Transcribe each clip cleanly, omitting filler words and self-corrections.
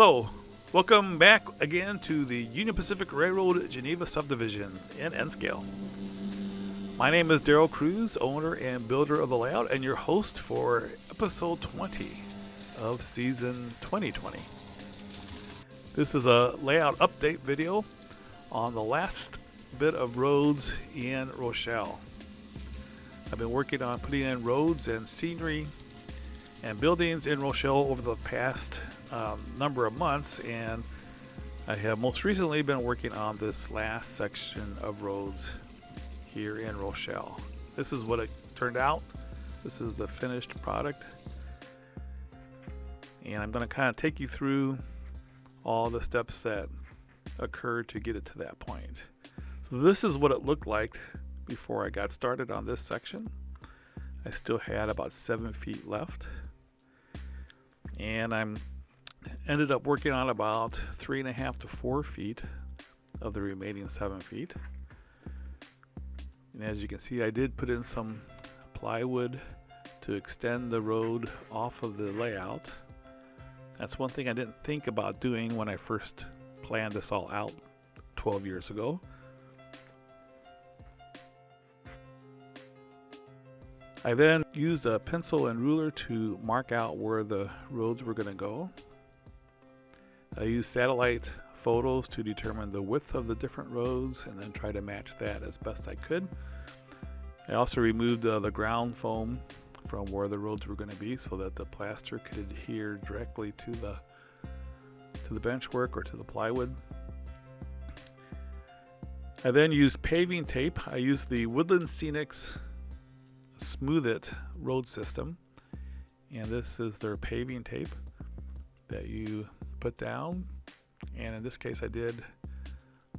Hello, welcome back again to the Union Pacific Railroad Geneva Subdivision in N-Scale. My name is Daryl Cruz, owner and builder of the layout, and your host for episode 20 of season 2020. This is a layout update video on the last bit of roads in Rochelle. I've been working on putting in roads and scenery and buildings in Rochelle over the past number of months, and I have most recently been working on this last section of roads here in Rochelle. This is what it turned out. This is the finished product, and I'm going to kind of take you through all the steps that occurred to get it to that point. So this is what it looked like before I got started on this section. I still had about 7 feet left, and I'm ended up working on about 3.5 to 4 feet of the remaining 7 feet. And as you can see, I did put in some plywood to extend the road off of the layout. That's one thing I didn't think about doing when I first planned this all out 12 years ago. I then used a pencil and ruler to mark out where the roads were going to go. I used satellite photos to determine the width of the different roads and then try to match that as best I could. I also removed the ground foam from where the roads were going to be so that the plaster could adhere directly to the benchwork or to the plywood. I then used paving tape. I used the Woodland Scenics Smooth It road system, and this is their paving tape that you put down, and in this case I did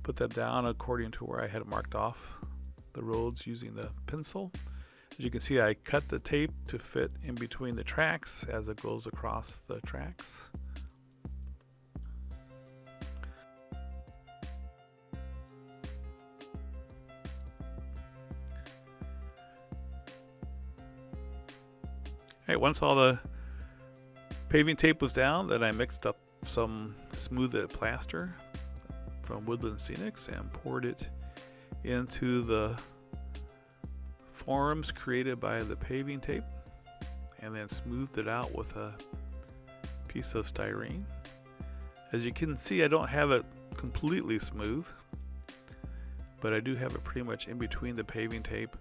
put that down according to where I had marked off the roads using the pencil. As you can see, I cut the tape to fit in between the tracks as it goes across the tracks. Alright, once all the paving tape was down, then I mixed up some Smooth It plaster from Woodland Scenics and poured it into the forms created by the paving tape, and then smoothed it out with a piece of styrene. As you can see, I don't have it completely smooth, but I do have it pretty much in between the paving tape.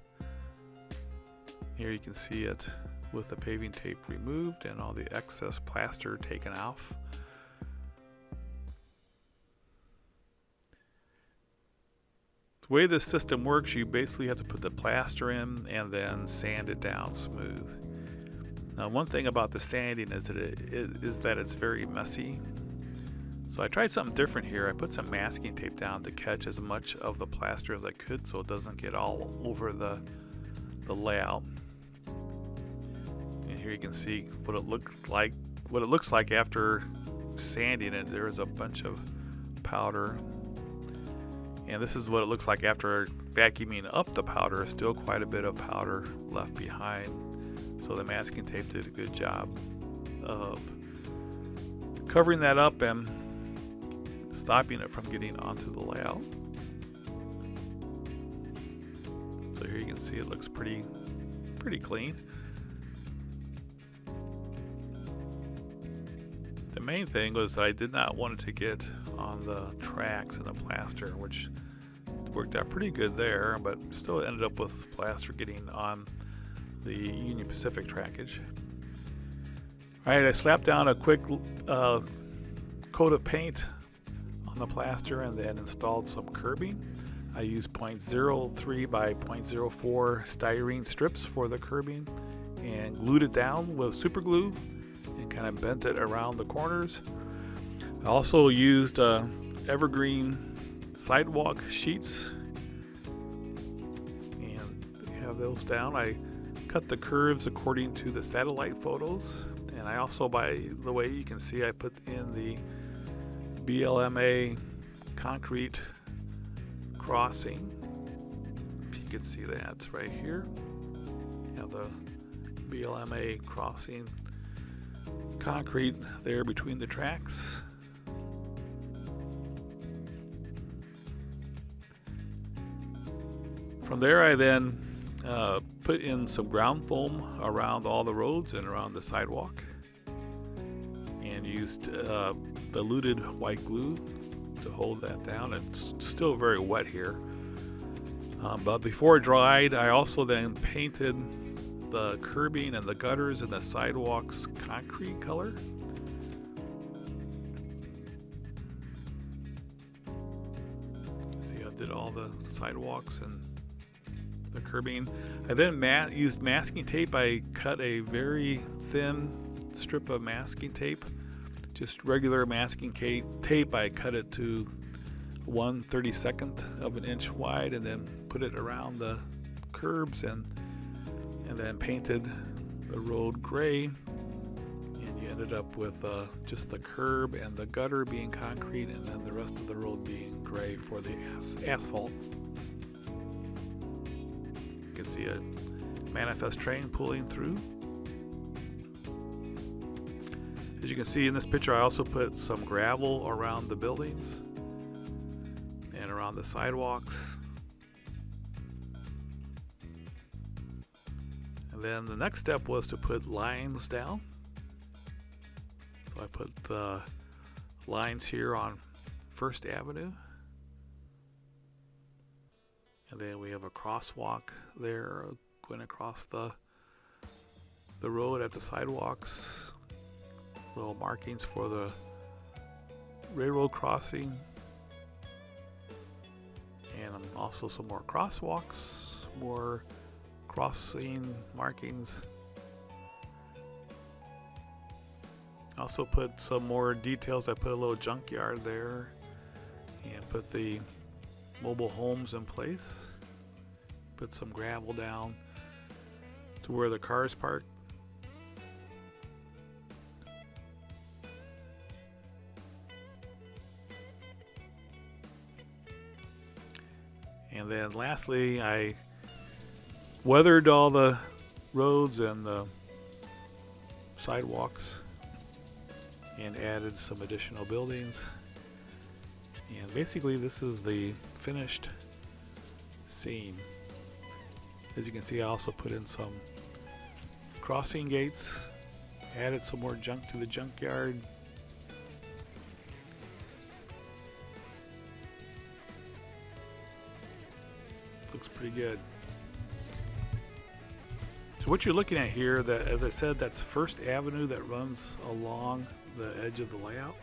Here you can see it with the paving tape removed and all the excess plaster taken off. The way this system works, you basically have to put the plaster in and then sand it down smooth. Now, one thing about the sanding is that it's very messy. So I tried something different here. I put some masking tape down to catch as much of the plaster as I could so it doesn't get all over the layout. And here you can see what it looks like after sanding it. There's a bunch of powder. And this is what it looks like after vacuuming up the powder. Still quite a bit of powder left behind. So the masking tape did a good job of covering that up and stopping it from getting onto the layout. So here you can see it looks pretty clean. The main thing was that I did not want it to get on the tracks and the plaster, which worked out pretty good there, but still ended up with plaster getting on the Union Pacific trackage. Alright, I slapped down a quick coat of paint on the plaster and then installed some curbing. I used 0.03 by 0.04 styrene strips for the curbing and glued it down with super glue and kind of bent it around the corners. I also used evergreen sidewalk sheets and have those down. I cut the curves according to the satellite photos, and I also, by the way, you can see I put in the BLMA concrete crossing. You can see that right here. You have the BLMA crossing concrete there between the tracks. From there, I then put in some ground foam around all the roads and around the sidewalk, and used diluted white glue to hold that down. It's still very wet here, but before it dried, I also then painted the curbing and the gutters and the sidewalks concrete color. See, I did all the sidewalks and the curbing. I then used masking tape. I cut a very thin strip of masking tape, just regular masking tape. I cut it to 1/32 of an inch wide, and then put it around the curbs, and then painted the road gray, and you ended up with just the curb and the gutter being concrete, and then the rest of the road being gray for the asphalt. You can see a manifest train pulling through. As you can see in this picture, I also put some gravel around the buildings and around the sidewalks. And then the next step was to put lines down. So I put lines here on First Avenue. And then we have a crosswalk there going across the road at the sidewalks. Little markings for the railroad crossing. And also some more crosswalks, more crossing markings. Also put some more details. I put a little junkyard there and put the mobile homes in place. Put some gravel down to where the cars park. And then lastly, I weathered all the roads and the sidewalks and added some additional buildings. And basically this is the finished scene. As you can see, I also put in some crossing gates, added some more junk to the junkyard. Looks pretty good. So what you're looking at here, that, as I said, that's First Avenue that runs along the edge of the layout.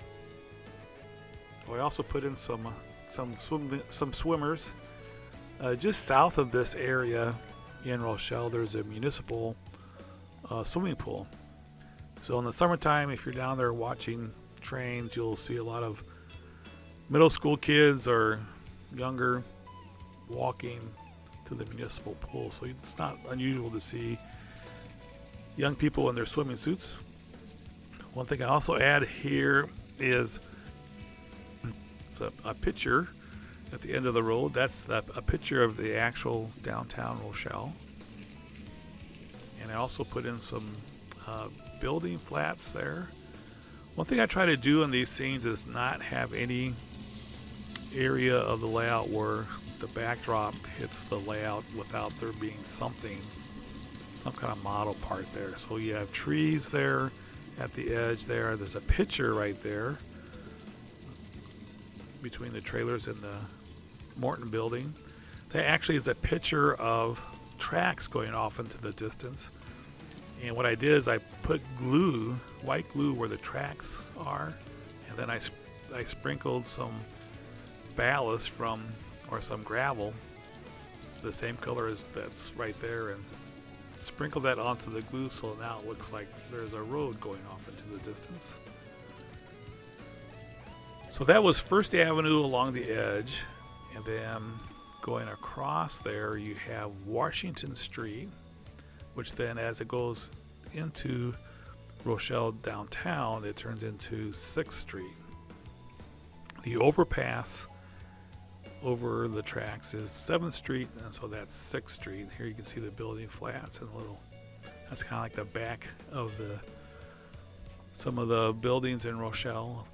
Oh, I also put in some swimmers. Just south of this area in Rochelle, there's a municipal swimming pool. So in the summertime, if you're down there watching trains, you'll see a lot of middle school kids or younger walking to the municipal pool. So it's not unusual to see young people in their swimming suits. One thing I also add here is it's a picture at the end of the road. That's a picture of the actual downtown Rochelle. And I also put in some building flats there. One thing I try to do in these scenes is not have any area of the layout where the backdrop hits the layout without there being some kind of model part there. So you have trees there at the edge there. There's a picture right there between the trailers and the Morton building. That actually is a picture of tracks going off into the distance. And what I did is I put glue, white glue, where the tracks are, and then I sprinkled some ballast or some gravel, the same color as that's right there, and sprinkle that onto the glue so now it looks like there's a road going off into the distance. So that was First Avenue along the edge, and then going across there you have Washington Street, which then as it goes into Rochelle downtown, it turns into 6th Street. The overpass over the tracks is 7th Street, and so that's 6th Street. Here you can see the building flats and that's kind of like the back of some of the buildings in Rochelle.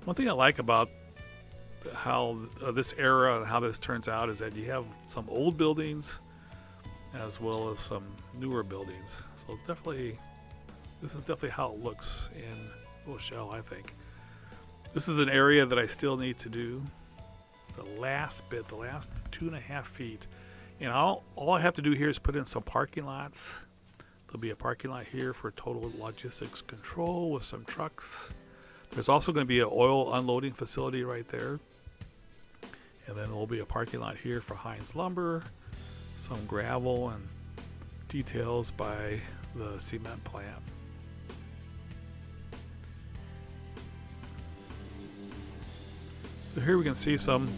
One thing I like about how this era and how this turns out is that you have some old buildings as well as some newer buildings. So definitely, this is definitely how it looks in Rochelle, I think. This is an area that I still need to do the last bit, the last 2.5 feet. And all I have to do here is put in some parking lots. There'll be a parking lot here for total logistics control with some trucks. There's also going to be an oil unloading facility right there. And then there'll be a parking lot here for Heinz Lumber, some gravel, and details by the cement plant. So here we can see some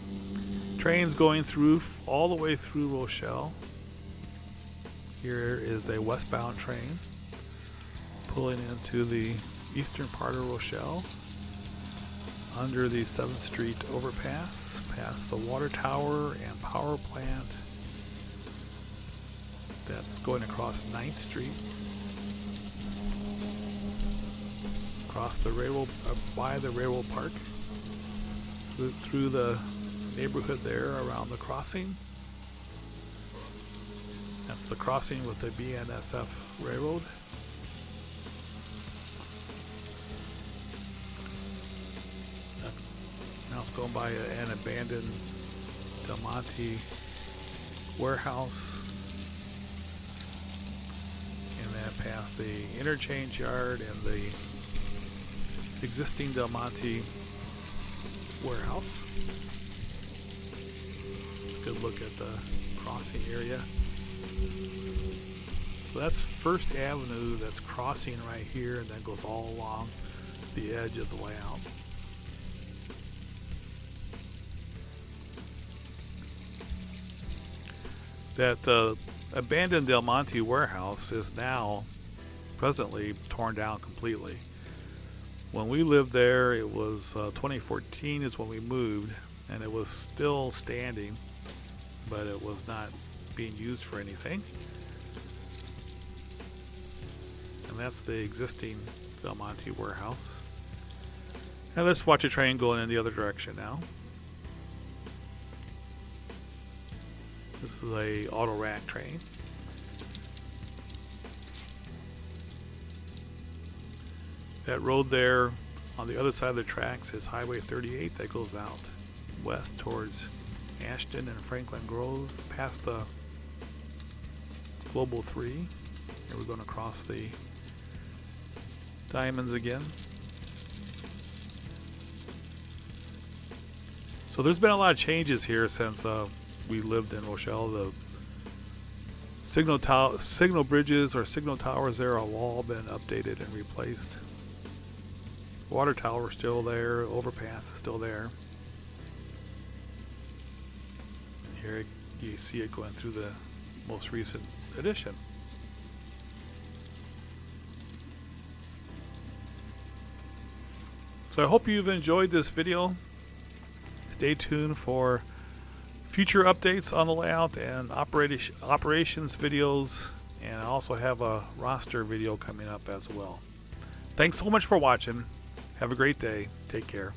trains going through all the way through Rochelle. Here is a westbound train pulling into the eastern part of Rochelle under the 7th Street overpass, past the water tower and power plant. That's going across 9th Street, across the railroad, by the railroad park, through the neighborhood there around the crossing. That's the crossing with the BNSF railroad. Now it's going by an abandoned Del Monte warehouse. And then past the interchange yard and the existing Del Monte warehouse. Good look at the crossing area. So that's First Avenue that's crossing right here and then goes all along the edge of the layout. That abandoned Del Monte warehouse is now presently torn down completely. When we lived there, it was 2014 is when we moved, and it was still standing, but it was not being used for anything. And that's the existing Del Monte warehouse. Now let's watch a train going in the other direction now. This is a auto rack train. That road there on the other side of the tracks is Highway 38 that goes out west towards Ashton and Franklin Grove, past the Global 3. And we're going to cross the Diamonds again. So there's been a lot of changes here since we lived in Rochelle. The signal bridges or signal towers there have all been updated and replaced. Water tower is still there. Overpass is still there. Here you see it going through the most recent addition. So I hope you've enjoyed this video. Stay tuned for future updates on the layout and operations videos, and I also have a roster video coming up as well. Thanks so much for watching. Have a great day. Take care.